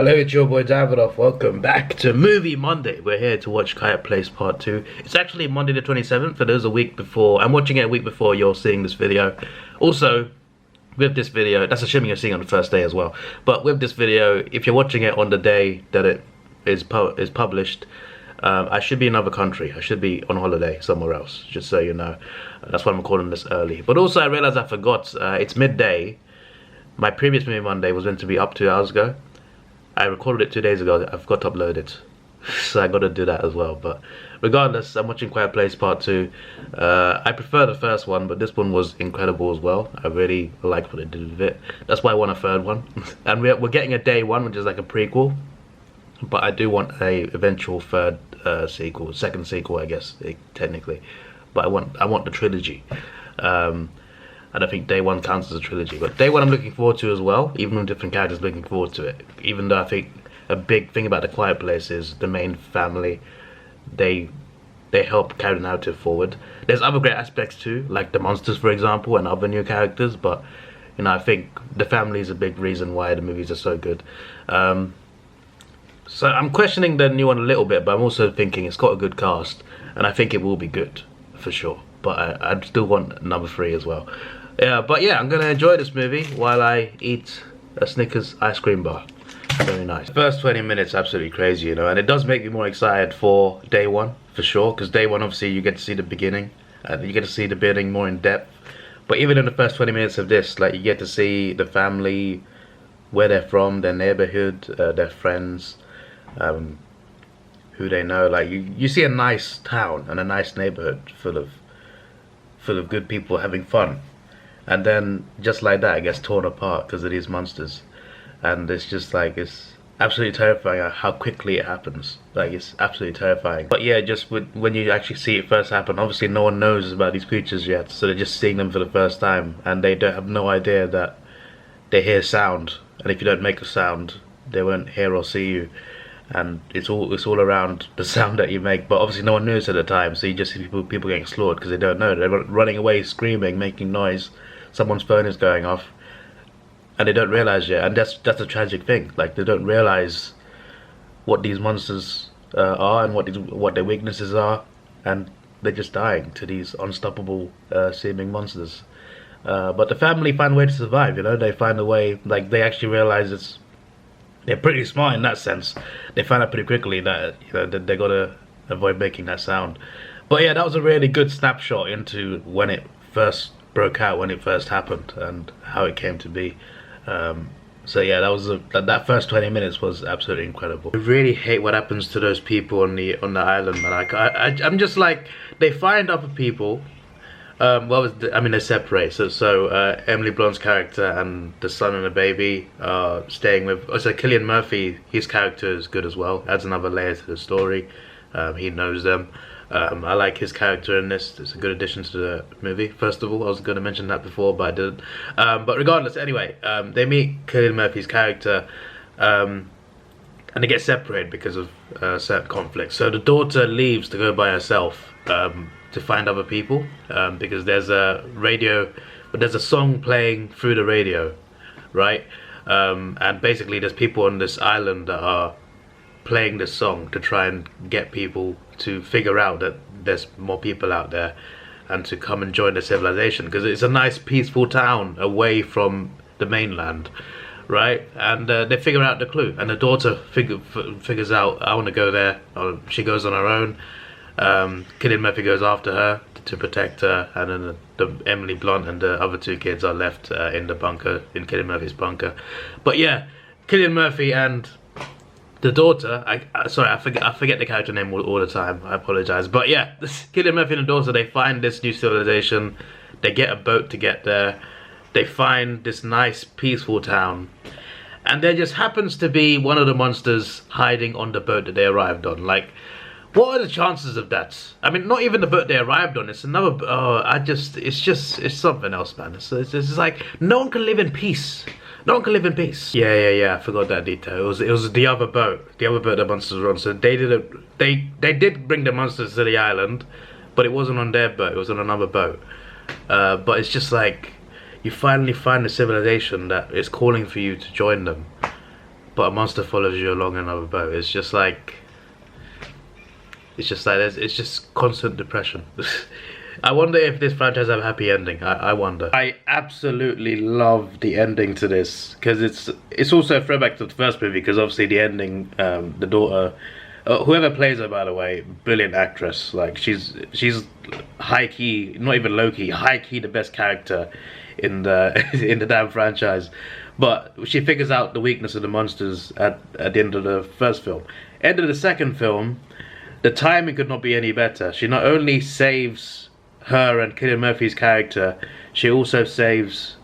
Hello, it's your boy Davidoff. Welcome back to Movie Monday. We're here to watch Quiet Place Part 2. It's actually Monday the 27th, so there's a week before. I'm watching it a week before you're seeing this video. Also, with this video, that's assuming you're seeing it on the first day as well. But with this video, if you're watching it on the day that it is published, I should be in another country. I should be on holiday somewhere else, just so you know. That's why I'm recording this early. But also, I realized I forgot. It's midday. My previous Movie Monday was meant to be up 2 hours ago. I recorded it 2 days ago. I forgot to upload it, so I got to do that as well. But regardless, I'm watching Quiet Place Part 2. I prefer the first one, but this one was incredible as well. I really liked what they did with it. That's why I want a third one. And we're getting a day one, which is like a prequel. But I do want a eventual third sequel, second sequel, I guess technically. But I want the trilogy. I don't think day one counts as a trilogy, but day one I'm looking forward to as well, even with different characters looking forward to it. Even though I think a big thing about The Quiet Place is the main family, they help carry the narrative forward. There's other great aspects too, like the monsters for example, and other new characters, but you know, I think the family is a big reason why the movies are so good. So I'm questioning the new one a little bit, but I'm also thinking it's got a good cast, and I think it will be good, for sure. But I still want number 3 as well. But yeah, I'm gonna enjoy this movie while I eat a Snickers ice cream bar. Very nice. The first 20 minutes absolutely crazy, you know, and it does make me more excited for day one, for sure, because day one obviously you get to see the beginning, and you get to see the beginning more in depth. But even in the first 20 minutes of this, like, you get to see the family, where they're from, their neighborhood, their friends, who they know. Like, you see a nice town and a nice neighborhood full of good people having fun. And then, just like that, it gets torn apart because of these monsters. And it's just like, it's absolutely terrifying how quickly it happens. Like, it's absolutely terrifying. But yeah, just when you actually see it first happen, obviously no one knows about these creatures yet. So they're just seeing them for the first time. And they don't have no idea that they hear sound. And if you don't make a sound, they won't hear or see you. And it's all around the sound that you make. But obviously no one knows at the time. So you just see people getting slaughtered because they don't know. They're running away, screaming, making noise. Someone's phone is going off, and they don't realize yet, and that's a tragic thing. Like, they don't realize what these monsters are and what their weaknesses are, and they're just dying to these unstoppable seeming monsters. But the family find a way to survive. You know, they find a way. Like, they actually realize they're pretty smart in that sense. They find out pretty quickly that, you know, that they gotta avoid making that sound. But yeah, that was a really good snapshot into when it first broke out, when it first happened, and how it came to be. So yeah, that first 20 minutes was absolutely incredible. I really hate what happens to those people on the island, man. I'm just like, they find other people. They separate. So Emily Blunt's character and the son and the baby are staying with. Also, Cillian Murphy, his character is good as well. Adds another layer to the story. He knows them. I like his character in this. It's a good addition to the movie. First of all, I was going to mention that before, but I didn't. But regardless, anyway, they meet Cillian Murphy's character, and they get separated because of certain conflicts. So the daughter leaves to go by herself to find other people, because there's a radio, but there's a song playing through the radio, right? And basically, there's people on this island that are playing this song to try and get people to figure out that there's more people out there and to come and join the civilization, because it's a nice peaceful town away from the mainland, right? And they figure out the clue, and the daughter figures out, I want to go there. She goes on her own. Cillian Murphy goes after her to protect her, and then the Emily Blunt and the other 2 kids are left in the bunker, in Cillian Murphy's bunker. But yeah, Cillian Murphy and the daughter, I forget the character name all the time. I apologize. But yeah, Cillian Murphy and the daughter, they find this new civilization. They get a boat to get there. They find this nice, peaceful town. And there just happens to be one of the monsters hiding on the boat that they arrived on. Like, what are the chances of that? I mean, not even the boat they arrived on. It's another. It's something else, man. It's like no one can live in peace. No one can live in peace. Yeah. I forgot that detail. It was the other boat. The other boat the monsters were on. So they did bring the monsters to the island, but it wasn't on their boat. It was on another boat. But it's just like, you finally find a civilization that is calling for you to join them. but a monster follows you along another boat. It's just like it's just constant depression. I wonder if this franchise have a happy ending. I wonder. I absolutely love the ending to this because it's also a throwback to the first movie, because obviously the ending, the daughter, whoever plays her, by the way, brilliant actress. Like she's high key, not even low key, high key the best character in the in the damn franchise. But she figures out the weakness of the monsters at the end of the first film. End of the second film, the timing could not be any better. She not only saves her and Cillian Murphy's character, she also saves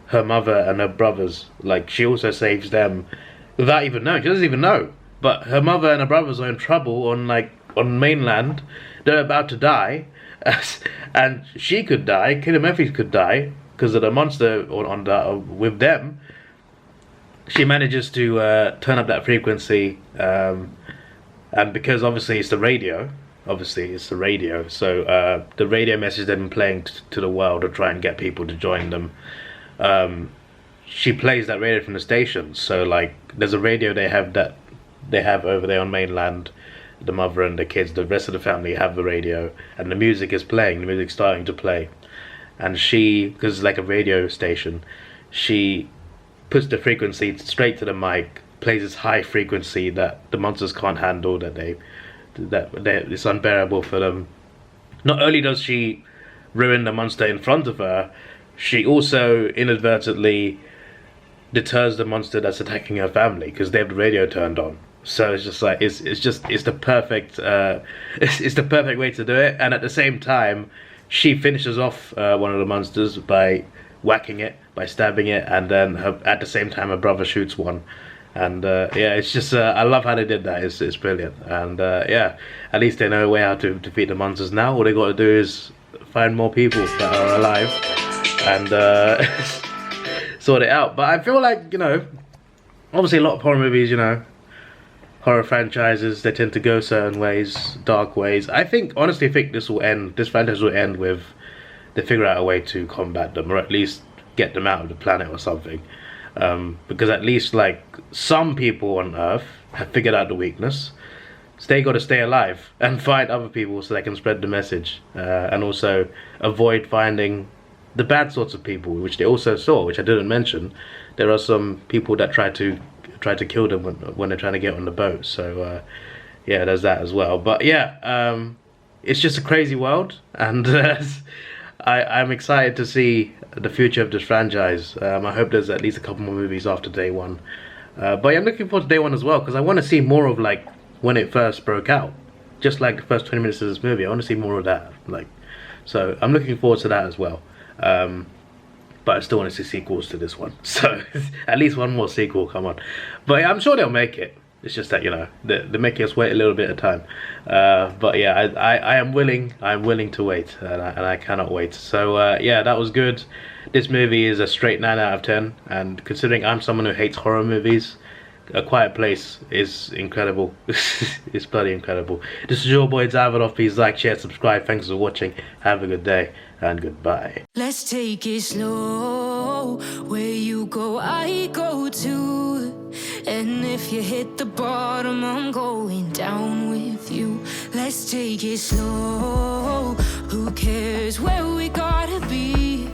her mother and her brothers. Like, she also saves them without even knowing. She doesn't even know. But her mother and her brothers are in trouble on mainland. They're about to die. And she could die. Cillian Murphy could die because of the monster with them. She manages to turn up that frequency. And because obviously it's the radio, so the radio message they've been playing to the world to try and get people to join them, she plays that radio from the station. So like, there's a radio they have over there on mainland. The mother and the kids, the rest of the family have the radio, and the music is playing, the music's starting to play. And she, because it's like a radio station, she puts the frequency straight to the mic, plays this high frequency that the monsters can't handle, that it's unbearable for them. Not only does she ruin the monster in front of her, she also inadvertently deters the monster that's attacking her family because they have the radio turned on. So it's just like it's the perfect it's the perfect way to do it. And at the same time, she finishes off one of the monsters by whacking it, by stabbing it, and then at the same time her brother shoots one. And yeah, it's just I love how they did that. It's brilliant. And yeah, at least they know a way how to defeat the monsters now. All they got to do is find more people that are alive and sort it out. But I feel like, you know, obviously a lot of horror movies, you know, horror franchises, they tend to go certain ways, dark ways. I honestly think this franchise will end with they figure out a way to combat them, or at least get them out of the planet or something. Because at least like some people on Earth have figured out the weakness, so they got to stay alive and find other people so they can spread the message, and also avoid finding the bad sorts of people, which they also saw, which I didn't mention. There are some people that try to kill them when they're trying to get on the boat. So yeah, there's that as well. But yeah, it's just a crazy world, and I'm excited to see the future of this franchise. I hope there's at least a couple more movies after day one. But yeah, I'm looking forward to day one as well, because I want to see more of like when it first broke out. Just like the first 20 minutes of this movie, I want to see more of that. Like, so I'm looking forward to that as well. But I still want to see sequels to this one. So at least one more sequel, come on. But yeah, I'm sure they'll make it. It's just that, you know, they're making us wait a little bit of time. But yeah, I am willing to wait, and I cannot wait. So yeah, that was good. This movie is a straight 9 out of 10, and considering I'm someone who hates horror movies, A Quiet Place is incredible. It's bloody incredible. This is your boy Davidoff. Please like, share, subscribe. Thanks for watching. Have a good day, and goodbye. Let's take it slow. Where you go, I go too. And if you hit the bottom, I'm going down with you. Let's take it slow. Who cares where we gotta be?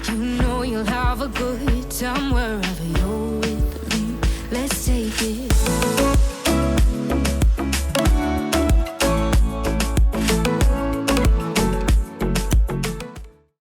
You know you'll have a good time wherever you're with me. Let's take it